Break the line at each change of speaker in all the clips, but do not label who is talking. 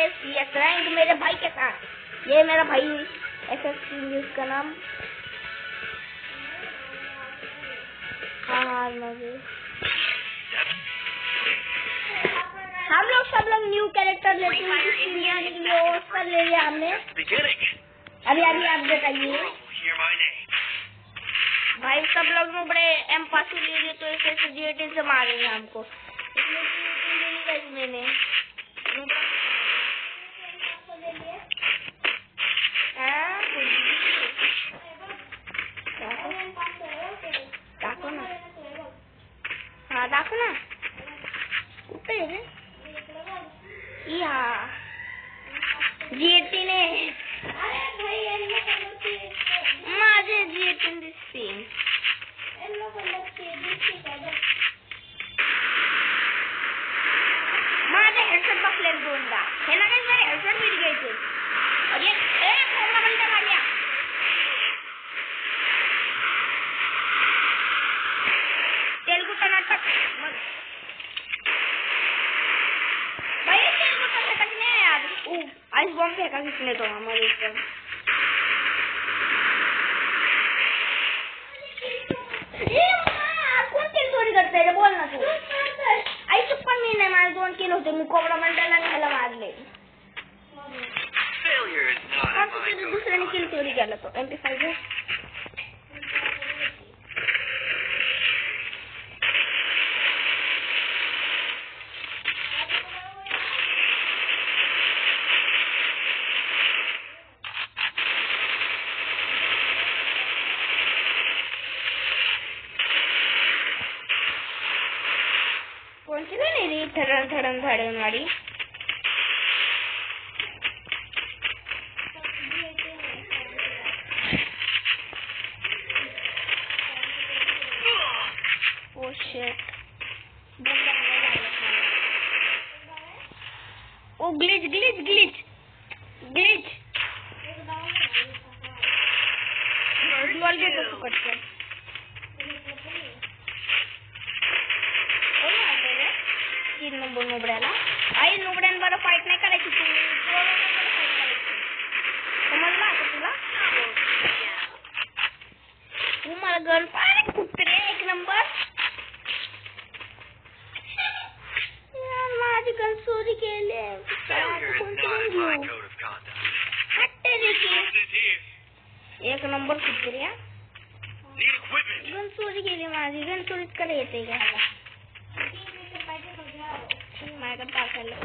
Race yes rank मेरे भाई के साथ। ये मेरा भाई SSC उसका नाम। हाँ हम लोग सब लोग न्यू कैरेक्टर लेते हैं ऑस्कर ले लिया हमने। अभी अपडेट आई है भाई। सब लोग ने बड़े एम पास ले लिए तो ऐसे जीएटी से मारेंगे हमको। मैंने दाखव ना कुठे या जीएटी ने माझे जीएटी दिसते माझे हेडसेट बसले दोनदा हे ना काही मेरे हेडसेट मिल गए थे और ये कोबरा बंदा आ गया। तेलुगु कर्नाटक भाई तेलुगु कर्नाटक नहीं है यार। आइस बॉम्ब फेंका किसने तो हमारे ऊपर। कौन किल चोरी करते है बोलना तू। आई सुपर मीन है माझे 2 किल होते मी कोबरा मंडल आणि ह्याला मारले। दुसऱ्याने किल चोरी केला तो MP5 है। कोणती नाही रे थडण वाडी oh shit oh glitch ball के तो कट कर 3 नंबर नुबड्याला। आई नुबड्यांबरोबर फाईट नाही करायची समजला का तुला। तू मला गन पाहिजे कुत्रे 1 नंबर यार माझी गन चोरी केली। एक नंबर कुत्र्या गन चोरी केली माझी। गन चोरीच करे येते का माझ्याकडे टाकायला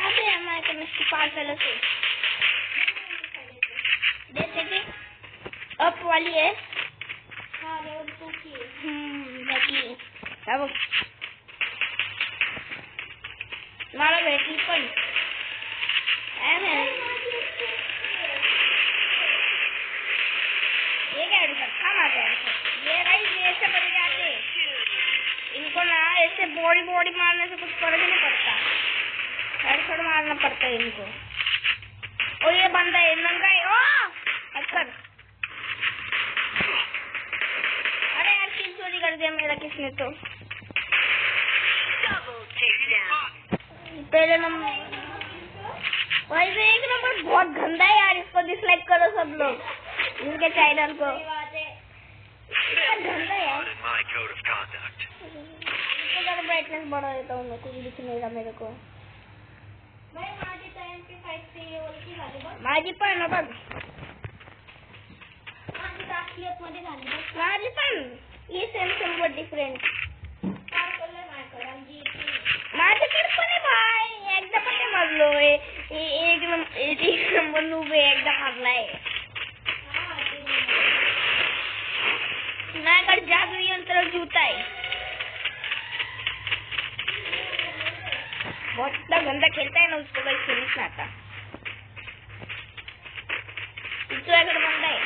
अरे माझ्याकडे नक्की पार्सलच आहे देते ते अप वाली है। हाँ लेवल 2 की बाकी अब मला भेटली पण ये क्या रखा मार ये राइट ये ऐसे बन जाते इनको ना ऐसे बॉडी मारने से कुछ फर्क नहीं पड़ता। हेडशॉट मारना पड़ता है इनको। और ये बंदा है नंगा है अक्कर। अरे यार किल चोरी कर दिया मेरा किसने तो। पहले नंबर भाई 1 नंबर बहुत गंदा है यार। इसको डिसलाइक करो सब लोग इनके चैनल को। गंदा है यार। ब्राइटनेस बढ़ा देता हूँ मैं कुछ दिख नहीं रहा मेरे को। माझी पण बघ माझी पण ये सेम बहुत डिफरेंट माझ्याकडे पण आहे भाई। एकदा पण नाही मारलो एक नंबर नूबे एकदा मारलाय। माझ्याकडे जादू यंत्र जूता है बहुत गंदा खेलता है ना उसको भाई खेलने आता। अगर बंदा है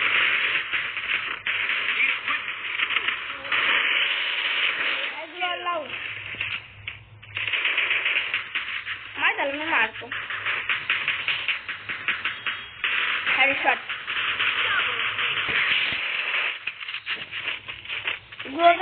मार मैं मारता हूँ हेडशॉट गोल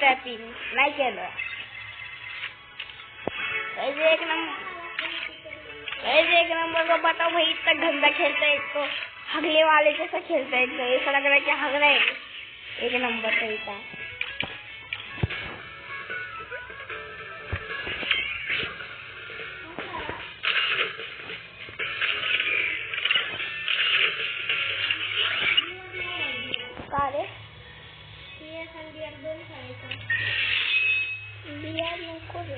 टॅपिंग नाही केलं. एक नंबर का बताओ भाई, इतना गंदा खेलता है. तो हगले वाले जैसा खेलता है. ऐसा लग रहा है कि हग रहा है. एक नंबर सही था. बिहार नको रे.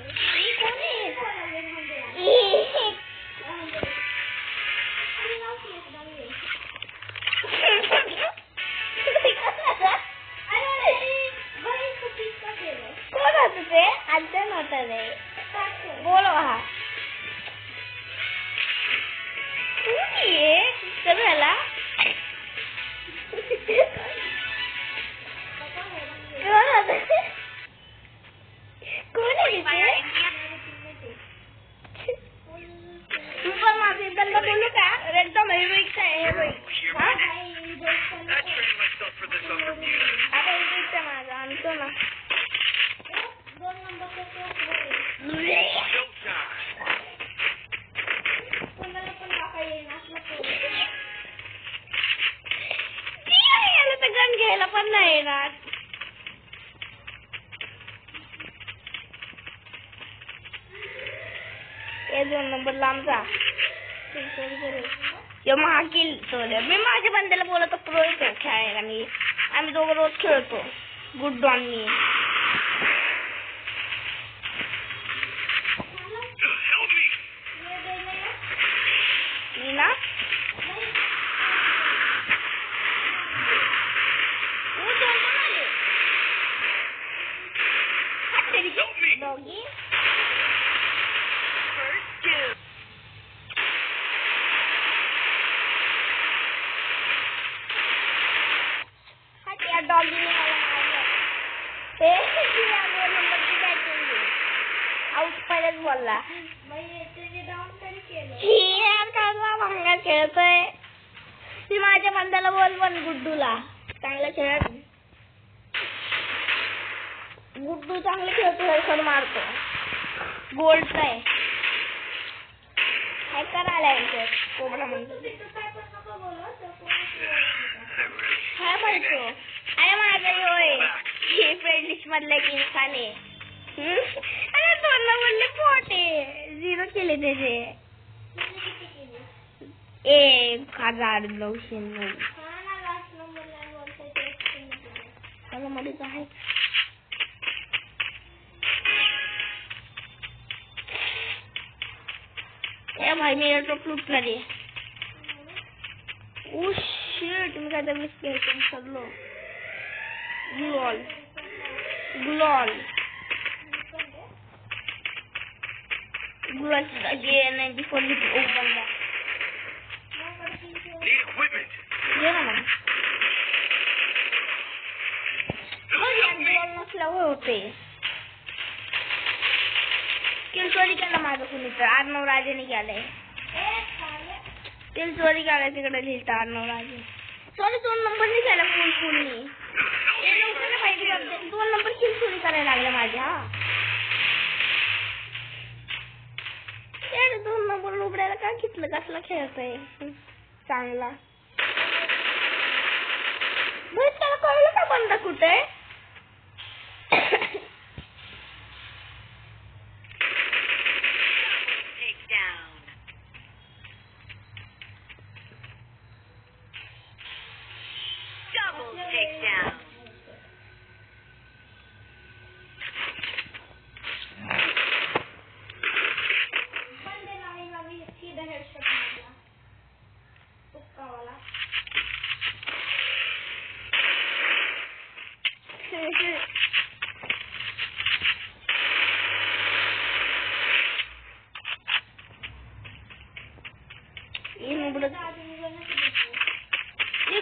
कोण होतं ते? अर्जन होतं रे. बोलो हा. कोण आहे? सगळ्याला कोण आहे ते? तू पण माझे दंड बोलू का? एकदम हेरोईक आहे. हेरोईक. आता हेरोईकचा माझा आणतो ना. 2 नंबर कोणाला पण टाका येईल असलं तर गन घ्यायला पण नाही येणार. हे 2 नंबर लांब जा. महाकिल सोडलं. मी माझ्या बंद्याला बोलतो प्रो खेळायला. आम्ही दोघं रोज खेळतो. गुड डॉन मी. ना डॉगी डॉगीने मला मारलं. ते 2 नंबरची बॅटिंग आउट पहिलेच बोलला. भांगा खेळतोय. ती माझ्या बंदाला बोल पण गुड्डूला चांगलं खेळत. गुड्डू चांगलं खेळतो. सर मारतो. गोल्डचा आहे. हॅकर आलाय कोबरा म्हणतो. काय बोलतो? अरे माझा होय हे फ्रेंड लिस्ट मधला की इंसान आहे. अरे 2 नंबरले पोट आहे. 0 केले त्याचे. 1909. मला मध्येच आहे. ए भाई मेरा तो लूटला रे. ओ शिट, मी काय मिस केलं सगळं. ग्लॉल ये 94 लिटर ओपन दा. ये ना मग. ग्लॉल नसल्यावर होते. किल चोरी केला माझं कुणी तर. अर्णव राजेने केलंय. किल चोरी केलाय तिकडे लिहिलं अर्णव राजे. सॉरी 2 नंबरने केला कोणी. 2 नंबर किल चोरी करायला लागले माझ्या. 2 नंबर उघडायला का घेतलं? कसला खेळतोय चांगला. त्याला कळलं का बंद कुठे?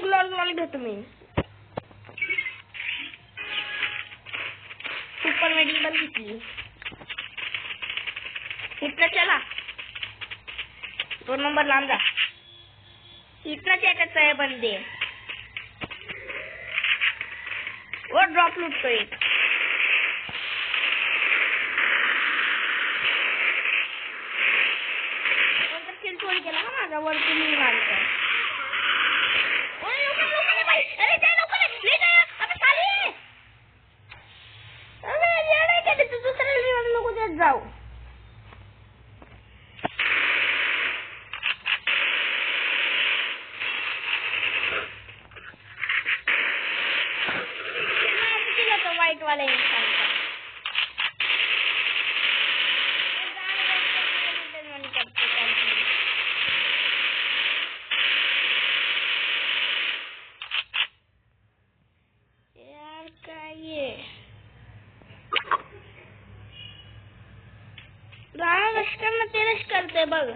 ग्लॉल घेतो मी. सुपर मेडिकल घेतली. इतना चला 2 नंबर लांब जा. इतना चेकच आहे बंदे. वो ड्रॉप लूटतोय. चोरी केला हा माझा वरती मी घालतो. अरे ते लवकर ले जा आता खाली. अरे येडे केले तू दुसऱ्या लेवल नको देत जाऊ. वाईट वाला इंसान यार काय ये रश करणं ते रश करते बघ.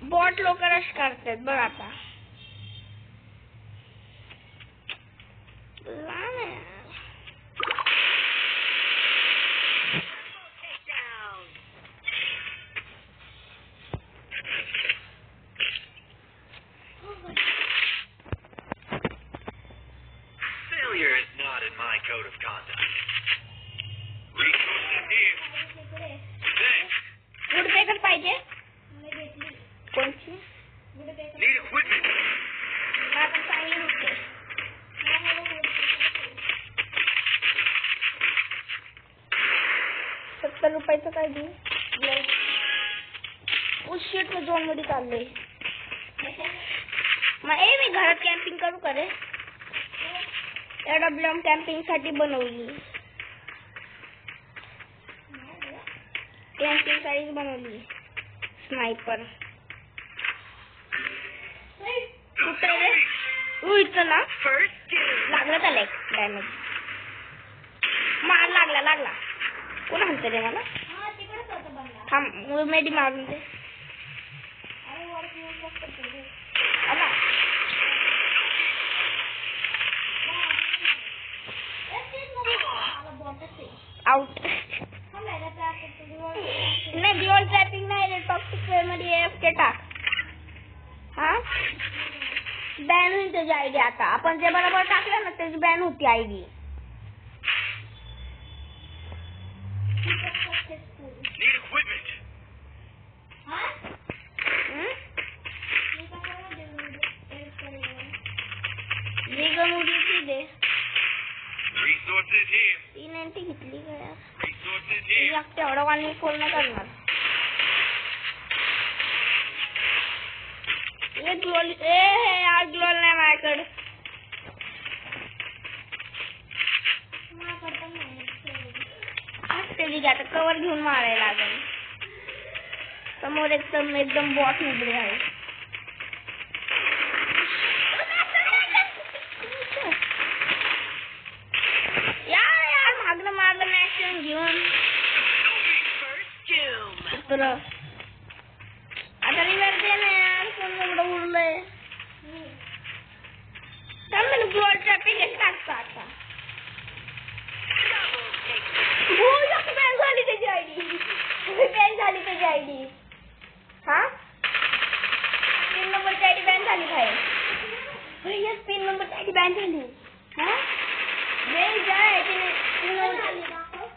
बॉट लोक रश करतात बघ आता.
Failure is not in my code of conduct. Resources here. Thanks.
Woodpecker पाहिजे कोणची?
Need equipment.
आता चांगली होते. 70 रुपयाचं काय देऊ? उशीट झोन मध्ये चाललंय. मी घरात कॅम्पिंग करू का रे? एवढा ब्लॉम कॅम्पिंग साठी बनवली. कॅम्पिंग साईज बनवली. स्नायपर कुठे रे? इथं ना लागलं त्याला एक डॅमेज. मार लागला. कोण हलत रे मला? थांब मेडी मारून ते. आउट. नाही डिओल ट्रॅपिंग नाही रे. टॉक्सिक मध्ये AFK टाक. हा बॅन होईल त्याची आयडी. आता आपण जे बरोबर टाकलं ना त्याची बॅन होती ID.
Need equipment. Resources here.
390 घेतली का यार?
Resources here.
तेवढं वाणी फोन नाही करणार. यार ग्लोल नाही माझ्याकडे. आता कवर घेऊन मारायला लागेल. समोर एकदम बॉट उभे आहे. यार मागणं मारलं मॅक्सिमम घेऊन. आता रिव्हर दे ना यार. कोण एवढं उडलंय? चांगलं ग्लोल ट्रॅपिंग टाकतो आता. बॅन झाली त्याची आयडी. हा 3 नंबरची आयडी बॅन झाली बाहेर. 3 नंबरची आयडी बॅन झाली. हा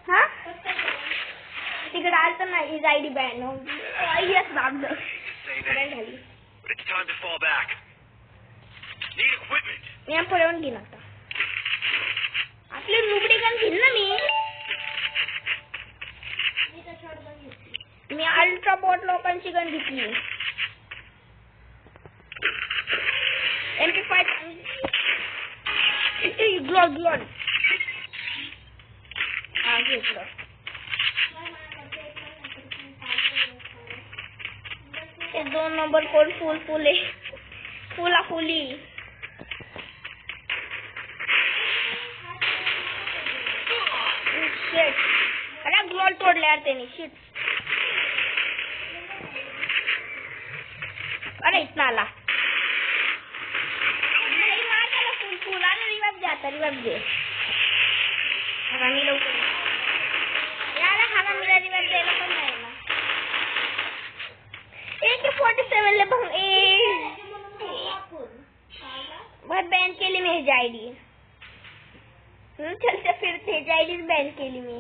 हा तिकडे आलं नाही. His ID ban. यस लागलं. बॅन झाली.
It's time to fall back. Need equipment.
मी पुढे येऊन घेईन आता. आपली लुगडी गन घेईन ना मी. अल्ट्रा बॉट लोकांची गन घेतली. MP5 ग्लोल हा घेतलं. ते 2 नंबर कोण फुल आहे. फुली अरे ग्लोल तोडले यार त्यांनी. शिट. अरे इतना आला. फुल आणि रिवाइव दे. आता रिवाइव दे. हरामी लवकर यार. हरामीला रिवाइव द्यायला पण नाही ना. AK-47 ले पण बहुत बॅन केली मी ह्याची आयडी. चलते फिरते ह्याची आयडीच बॅन केली मी.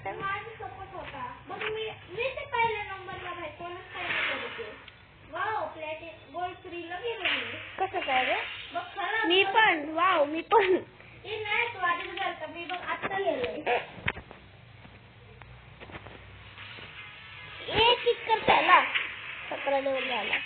तर माझा सपोर्ट होता बघ मी ते पहिल्या नंबरला भाई कोणच काय नाही करते वाव प्लॅटिनम गोल्ड 3 ला गेलो मी कसं काय रे बघ खरं मी पण वाव मी पण हे नाही तू आधीच गेलता मी बघ आता गेलोय एक किक कर त्याला 17 लेवल झाला